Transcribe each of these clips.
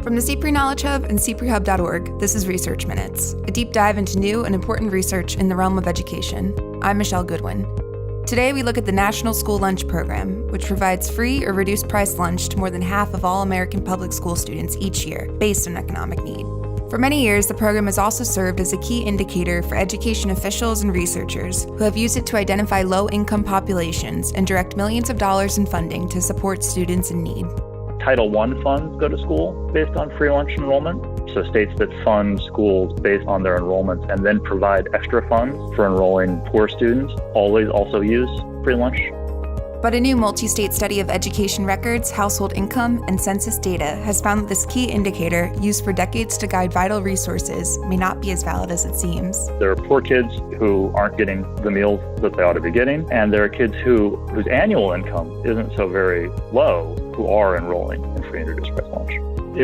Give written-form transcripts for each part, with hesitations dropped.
From the CPRE Knowledge Hub and cprehub.org, this is Research Minutes, a deep dive into new and important research in the realm of education. I'm Michelle Goodwin. Today we look at the National School Lunch Program, which provides free or reduced price lunch to more than half of all American public school students each year, based on economic need. For many years, the program has also served as a key indicator for education officials and researchers who have used it to identify low-income populations and direct millions of dollars in funding to support students in need. Title I funds go to school based on free lunch enrollment. So states that fund schools based on their enrollments and then provide extra funds for enrolling poor students always also use free lunch. But a new multi-state study of education records, household income, and census data has found that this key indicator, used for decades to guide vital resources, may not be as valid as it seems. There are poor kids who aren't getting the meals that they ought to be getting, and there are kids whose annual income isn't so very low who are enrolling in free and reduced price lunch.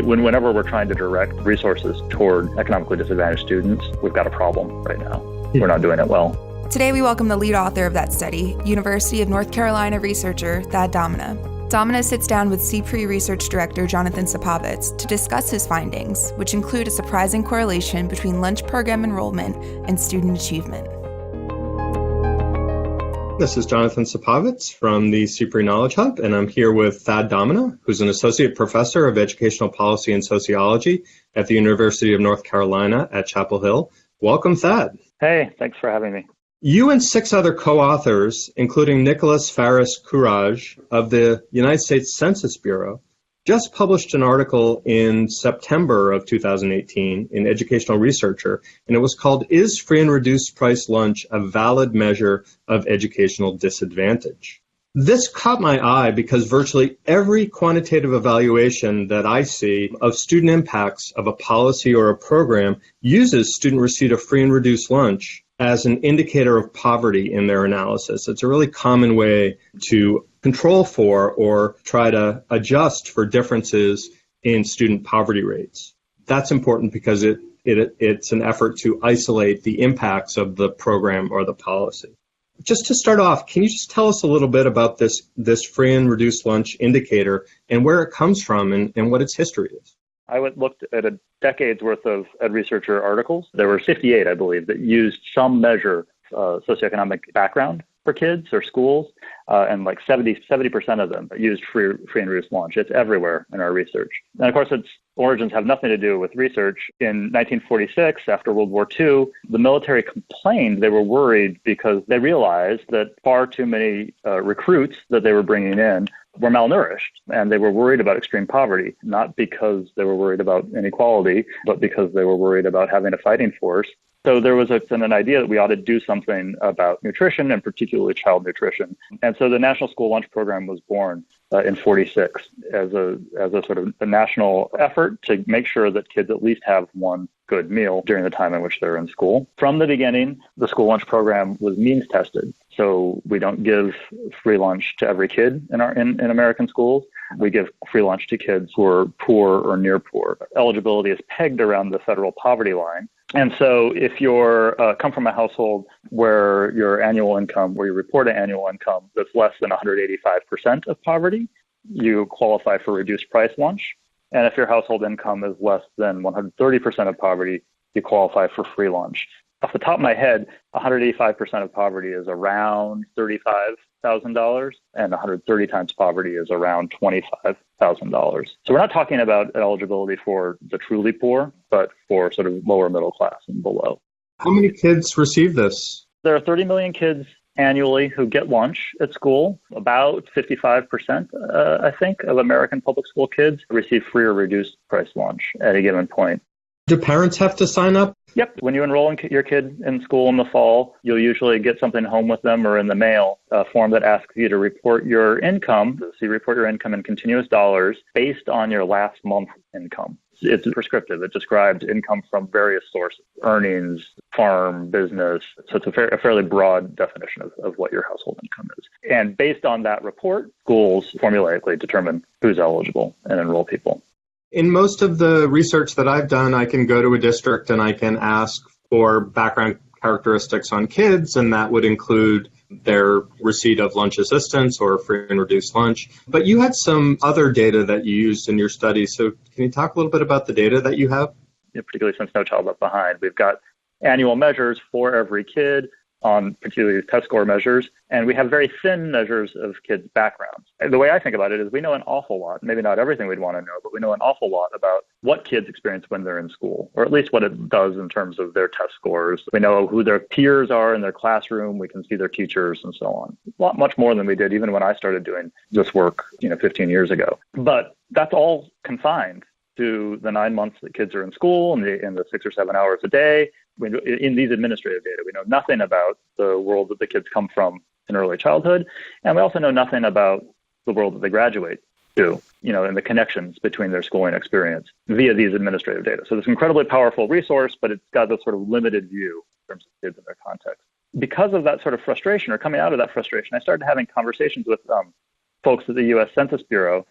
Whenever we're trying to direct resources toward economically disadvantaged students, we've got a problem right now. We're not doing it well. Today we welcome the lead author of that study, University of North Carolina researcher Thurston Domina. Domina sits down with CPRE Research Director Jonathan Supovitz to discuss his findings, which include a surprising correlation between lunch program enrollment and student achievement. This is Jonathan Supovitz from the CPRE Knowledge Hub, and I'm here with Thurston Domina, who's an associate professor of educational policy and sociology at the University of North Carolina at Chapel Hill. Welcome, Thad. Hey, thanks for having me. You and 6 other co-authors, including Nikolas Pharris-Ciurej of the United States Census Bureau, just published an article in September of 2018 in Educational Researcher, and it was called, "Is Free and Reduced Price Lunch a Valid Measure of Educational Disadvantage?" This caught my eye because virtually every quantitative evaluation that I see of student impacts of a policy or a program uses student receipt of free and reduced lunch as an indicator of poverty in their analysis. It's a really common way to control for or try to adjust for differences in student poverty rates. That's important because it's an effort to isolate the impacts of the program or the policy. Just to start off, can you just tell us a little bit about this free and reduced lunch indicator and where it comes from and what its history is? I looked at a decade's worth of Ed Researcher articles. There were 58, I believe, that used some measure of socioeconomic background for kids or schools, and like 70% of them used free and reduced lunch. It's everywhere in our research. And of course, its origins have nothing to do with research. In 1946, after World War II, the military complained they were worried because they realized that far too many recruits that they were bringing in were malnourished, and they were worried about extreme poverty, not because they were worried about inequality, but because they were worried about having a fighting force. So there was an idea that we ought to do something about nutrition, and particularly child nutrition. And so the National School Lunch Program was born in 46 as a sort of a national effort to make sure that kids at least have one good meal during the time in which they're in school. From the beginning, the school lunch program was means tested. So we don't give free lunch to every kid in American schools. We give free lunch to kids who are poor or near poor. Eligibility is pegged around the federal poverty line. And so if you're come from a household where your annual income, where you report an annual income that's less than 185% of poverty, you qualify for reduced price lunch. And if your household income is less than 130% of poverty, you qualify for free lunch. Off the top of my head, 185% of poverty is around $35,000, and 130 times poverty is around $25,000. So we're not talking about eligibility for the truly poor, but for sort of lower middle class and below. How many kids receive this? There are 30 million kids annually who get lunch at school. About 55%, I think, of American public school kids receive free or reduced price lunch at a given point. Do parents have to sign up? Yep. When you enroll your kid in school in the fall, you'll usually get something home with them or in the mail, a form that asks you to report your income. So you report your income in continuous dollars based on your last month's income. It's prescriptive. It describes income from various sources, earnings, farm, business. So it's a fairly broad definition of what your household income is. And based on that report, schools formulaically determine who's eligible and enroll people. In most of the research that I've done, I can go to a district and I can ask for background characteristics on kids, and that would include their receipt of lunch assistance or free and reduced lunch. But you had some other data that you used in your study. So can you talk a little bit about the data that you have? Yeah, particularly since No Child Left Behind, we've got annual measures for every kid on particularly test score measures, and we have very thin measures of kids' backgrounds. And the way I think about it is we know an awful lot, maybe not everything we'd want to know, but we know an awful lot about what kids experience when they're in school, or at least what it does in terms of their test scores. We know who their peers are in their classroom, we can see their teachers and so on. Much more than we did even when I started doing this work, 15 years ago. But that's all confined to the 9 months that kids are in school and the 6 or 7 hours a day. In these administrative data, we know nothing about the world that the kids come from in early childhood, and we also know nothing about the world that they graduate to, and the connections between their schooling experience via these administrative data. So it's an incredibly powerful resource, but it's got this sort of limited view in terms of kids and their context. Because of that sort of frustration, or coming out of that frustration, I started having conversations with folks at the U.S. Census Bureau,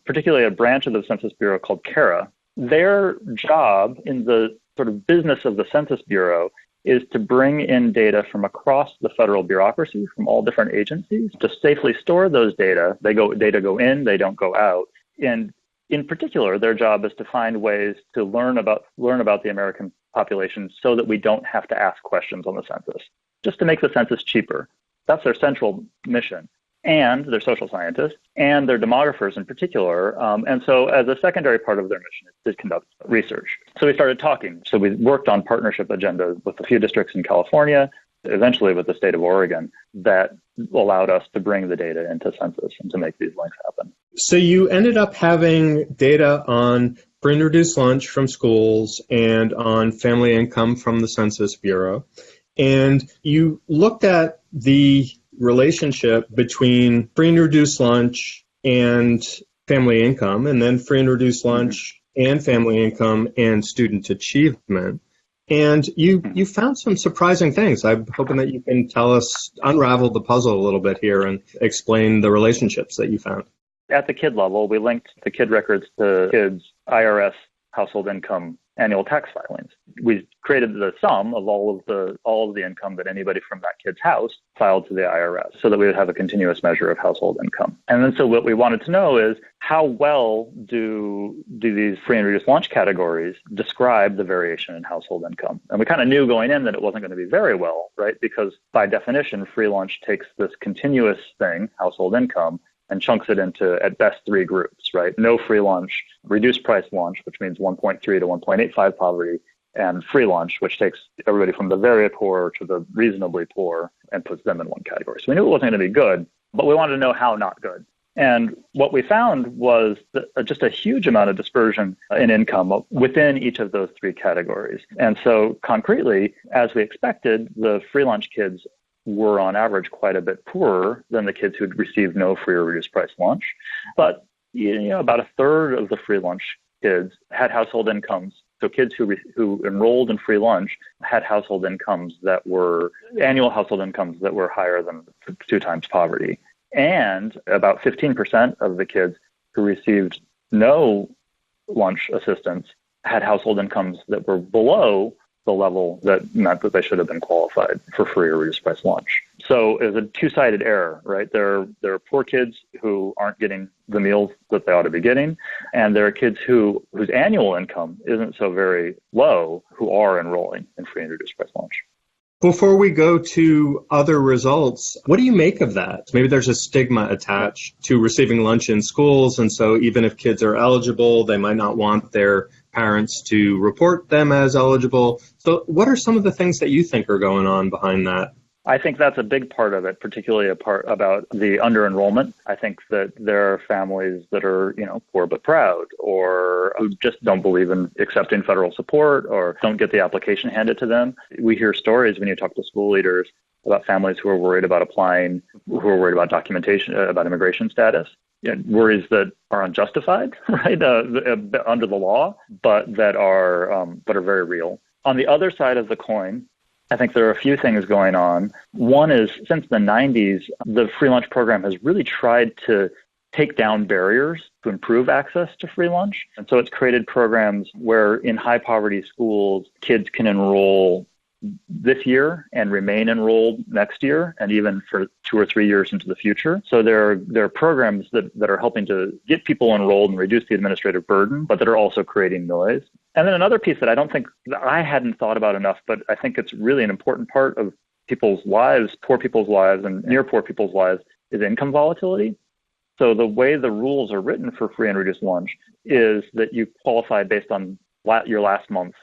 particularly a branch of the Census Bureau called CARA. Their job in the sort of business of the Census Bureau is to bring in data from across the federal bureaucracy, from all different agencies, to safely store those data. Data go in, they don't go out. And in particular, their job is to find ways to learn about the American population so that we don't have to ask questions on the census, just to make the census cheaper. That's their central mission. And they're social scientists, and they're demographers in particular. And so as a secondary part of their mission is to conduct research. So we started talking. So we worked on partnership agendas with a few districts in California, eventually with the state of Oregon, that allowed us to bring the data into census and to make these links happen. So you ended up having data on free and reduced lunch from schools and on family income from the Census Bureau. And you looked at the relationship between free and reduced lunch and family income, and then free and reduced lunch and family income and student achievement. And you found some surprising things. I'm hoping that you can unravel the puzzle a little bit here and explain the relationships that you found. At the kid level, we linked the kid records to kids' IRS household income annual tax filings. We created the sum of all of the income that anybody from that kid's house filed to the IRS, so that we would have a continuous measure of household income. And then so what we wanted to know is how well do these free and reduced lunch categories describe the variation in household income? And we kind of knew going in that it wasn't going to be very well, right? Because by definition, free lunch takes this continuous thing, household income, and chunks it into, at best, 3 groups, right? No free lunch, reduced price lunch, which means 1.3 to 1.85 poverty, and free lunch, which takes everybody from the very poor to the reasonably poor and puts them in one category. So we knew it wasn't going to be good, but we wanted to know how not good. And what we found was just a huge amount of dispersion in income within each of those 3 categories. And so concretely, as we expected, the free lunch kids were on average quite a bit poorer than the kids who'd received no free or reduced price lunch. But about a third of the free lunch kids had household incomes. So kids who enrolled in free lunch had household incomes annual household incomes that were higher than 2 times poverty. And about 15% of the kids who received no lunch assistance had household incomes that were below the level that meant that they should have been qualified for free or reduced price lunch. So it's a two-sided error, right? There are poor kids who aren't getting the meals that they ought to be getting, and there are kids whose annual income isn't so very low who are enrolling in free and reduced price lunch. Before we go to other results, what do you make of that? Maybe there's a stigma attached to receiving lunch in schools, and so even if kids are eligible, they might not want their parents to report them as eligible. So what are some of the things that you think are going on behind that? I think that's a big part of it, particularly a part about the under-enrollment. I think that there are families that are, poor but proud, or who just don't believe in accepting federal support, or don't get the application handed to them. We hear stories when you talk to school leaders about families who are worried about applying, who are worried about documentation, about immigration status. Worries that are unjustified, right, under the law, but are very real. On the other side of the coin, I think there are a few things going on. One is, since the 90s, the free lunch program has really tried to take down barriers to improve access to free lunch. And so it's created programs where in high poverty schools, kids can enroll this year and remain enrolled next year and even for 2 or 3 years into the future. So there are programs that are helping to get people enrolled and reduce the administrative burden, but that are also creating noise. And then another piece that I don't think that I hadn't thought about enough, but I think it's really an important part of people's lives, poor people's lives and near poor people's lives, is income volatility. So the way the rules are written for free and reduced lunch is that you qualify based on your last month's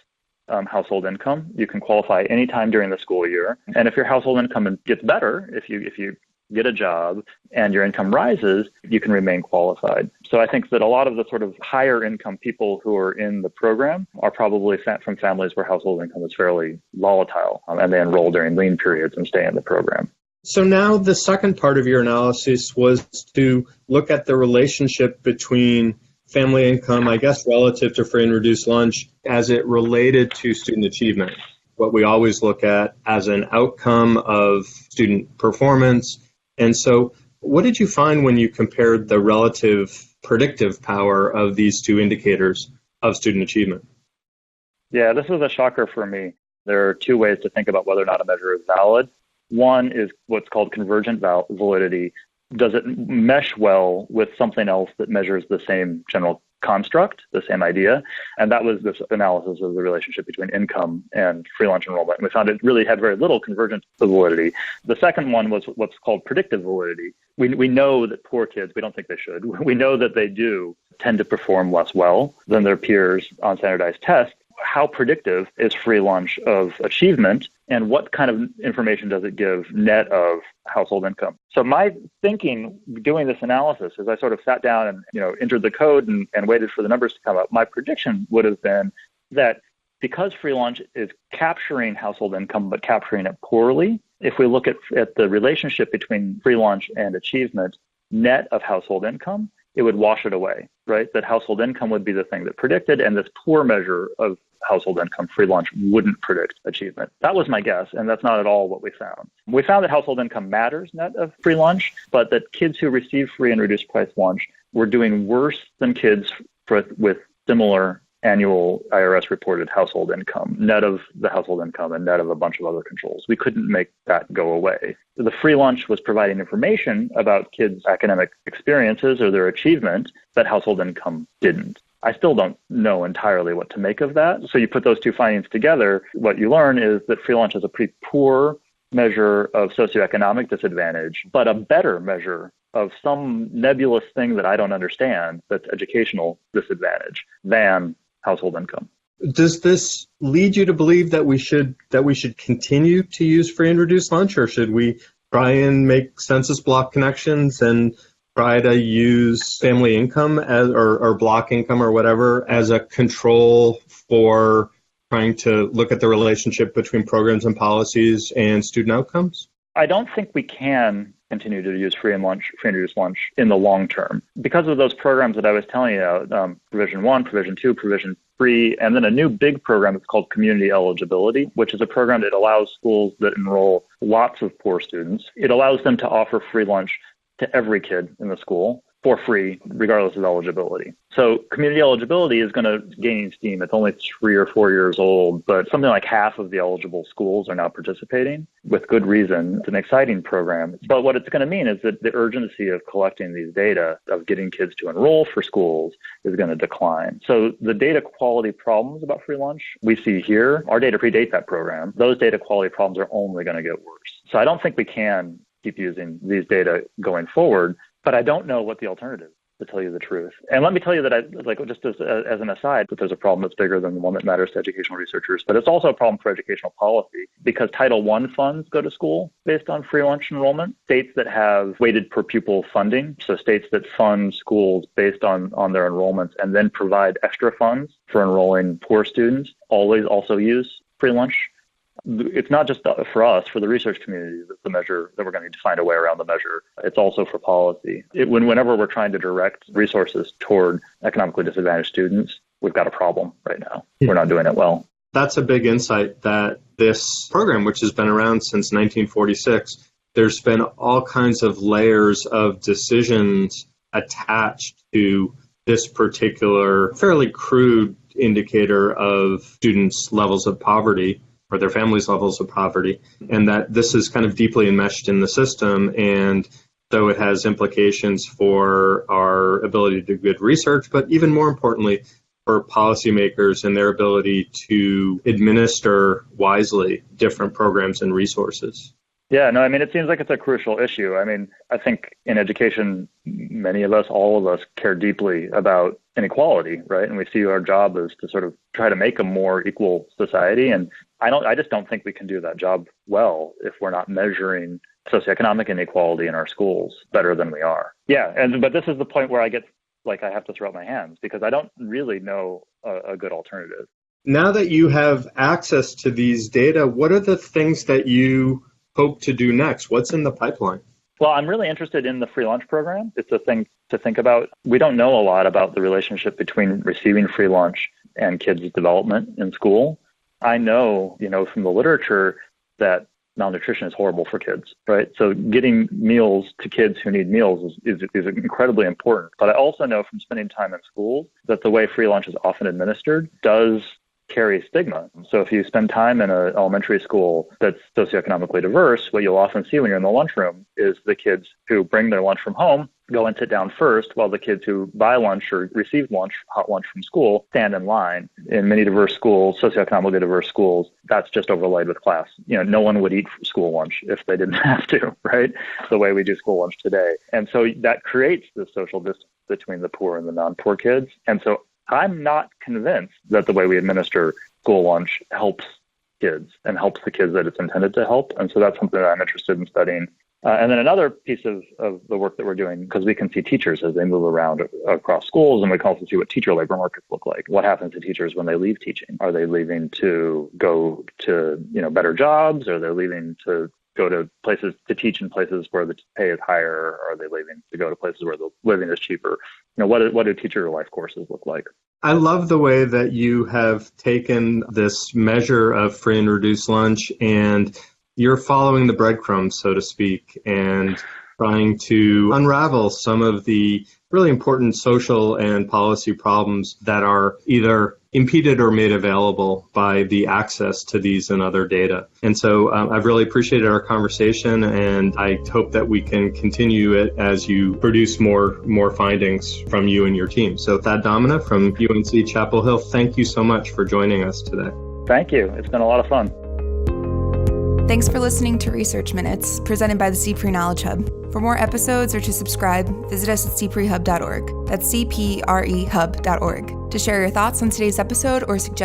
household income. You can qualify anytime during the school year. And if your household income gets better, if you get a job and your income rises, you can remain qualified. So I think that a lot of the sort of higher income people who are in the program are probably from families where household income is fairly volatile, and they enroll during lean periods and stay in the program. So now the second part of your analysis was to look at the relationship between family income, I guess, relative to free and reduced lunch as it related to student achievement, what we always look at as an outcome of student performance. And so what did you find when you compared the relative predictive power of these two indicators of student achievement? Yeah, this was a shocker for me. There are two ways to think about whether or not a measure is valid. One is what's called convergent validity. Does it mesh well with something else that measures the same general construct, the same idea? And that was this analysis of the relationship between income and free lunch enrollment. And we found it really had very little convergent validity. The second one was what's called predictive validity. We know that poor kids, we don't think they should, we know that they do tend to perform less well than their peers on standardized tests. How predictive is free lunch of achievement, and what kind of information does it give net of household income? So my thinking doing this analysis, as I sort of sat down and entered the code and waited for the numbers to come up, my prediction would have been that because free lunch is capturing household income but capturing it poorly, if we look at the relationship between free lunch and achievement net of household income, it would wash it away, right? That household income would be the thing that predicted, and this poor measure of household income, free lunch, wouldn't predict achievement. That was my guess, and that's not at all what we found. We found that household income matters net of free lunch, but that kids who receive free and reduced price lunch were doing worse than kids with similar annual IRS reported household income, net of the household income and net of a bunch of other controls. We couldn't make that go away. The free lunch was providing information about kids' academic experiences or their achievement that household income didn't. I still don't know entirely what to make of that. So you put those two findings together, what you learn is that free lunch is a pretty poor measure of socioeconomic disadvantage, but a better measure of some nebulous thing that I don't understand that's educational disadvantage than household income. Does this lead you to believe that we should continue to use free and reduced lunch, or should we try and make census block connections and try to use family income or block income or whatever as a control for trying to look at the relationship between programs and policies and student outcomes? I don't think we can continue to use free and reduced lunch in the long term because of those programs that I was telling you about, Provision 1, Provision 2, Provision 3, and then a new big program that's called Community Eligibility, which is a program that allows schools that enroll lots of poor students. It allows them to offer free lunch to every kid in the school for free, regardless of eligibility. So community eligibility is going to gain steam. It's only 3 or 4 years old, but something like half of the eligible schools are now participating with good reason. It's an exciting program. But what it's going to mean is that the urgency of collecting these data, of getting kids to enroll for schools, is going to decline. So the data quality problems about free lunch we see here, our data predate that program. Those data quality problems are only going to get worse. So I don't think we can keep using these data going forward. But I don't know what the alternative is, to tell you the truth. And let me tell you that just as an aside, that there's a problem that's bigger than the one that matters to educational researchers. But it's also a problem for educational policy because Title I funds go to school based on free lunch enrollment. States that have weighted per pupil funding, so states that fund schools based on their enrollments and then provide extra funds for enrolling poor students, always also use free lunch. It's not just for us, for the research community, that's the measure that we're going to need to find a way around the measure. It's also for policy. Whenever we're trying to direct resources toward economically disadvantaged students, we've got a problem right now. We're not doing it well. That's a big insight that this program, which has been around since 1946, there's been all kinds of layers of decisions attached to this particular fairly crude indicator of students' levels of poverty. or their families' levels of poverty, and that this is kind of deeply enmeshed in the system. And so it has implications for our ability to do good research, but even more importantly, for policymakers and their ability to administer wisely different programs and resources. Yeah, no, I mean, it seems like it's a crucial issue. I mean, I think in education, many of us, all of us care deeply about inequality, right? And we see our job is to sort of try to make a more equal society. And I just don't think we can do that job well if we're not measuring socioeconomic inequality in our schools better than we are. Yeah, but this is the point where I get like I have to throw up my hands because I don't really know a good alternative. Now that you have access to these data, what are the things that you hope to do next? What's in the pipeline? Well, I'm really interested in the free lunch program. It's a thing to think about. We don't know a lot about the relationship between receiving free lunch and kids' development in school. I know, from the literature that malnutrition is horrible for kids, right? So getting meals to kids who need meals is incredibly important. But I also know from spending time in schools that the way free lunch is often administered does carry stigma. So if you spend time in an elementary school that's socioeconomically diverse, what you'll often see when you're in the lunchroom is the kids who bring their lunch from home go and sit down first, while the kids who buy lunch or receive lunch, hot lunch from school, stand in line. In many diverse schools, socioeconomically diverse schools, that's just overlaid with class. No one would eat school lunch if they didn't have to, right? The way we do school lunch today. And so that creates the social distance between the poor and the non-poor kids. And so I'm not convinced that the way we administer school lunch helps kids and helps the kids that it's intended to help. And so that's something that I'm interested in studying. And then another piece of the work that we're doing, because we can see teachers as they move around across schools, and we can also see what teacher labor markets look like. What happens to teachers when they leave teaching? Are they leaving to go to better jobs? Are they leaving to go to places to teach in places where the pay is higher? Or are they leaving to go to places where the living is cheaper? What do teacher life courses look like? I love the way that you have taken this measure of free and reduced lunch and you're following the breadcrumbs, so to speak, and trying to unravel some of the really important social and policy problems that are either impeded or made available by the access to these and other data. And so I've really appreciated our conversation, and I hope that we can continue it as you produce more findings from you and your team. So Thurston Domina from UNC Chapel Hill, thank you so much for joining us today. Thank you. It's been a lot of fun. Thanks for listening to Research Minutes, presented by the CPRE Knowledge Hub. For more episodes or to subscribe, visit us at cprehub.org. That's cprehub.org. To share your thoughts on today's episode or suggest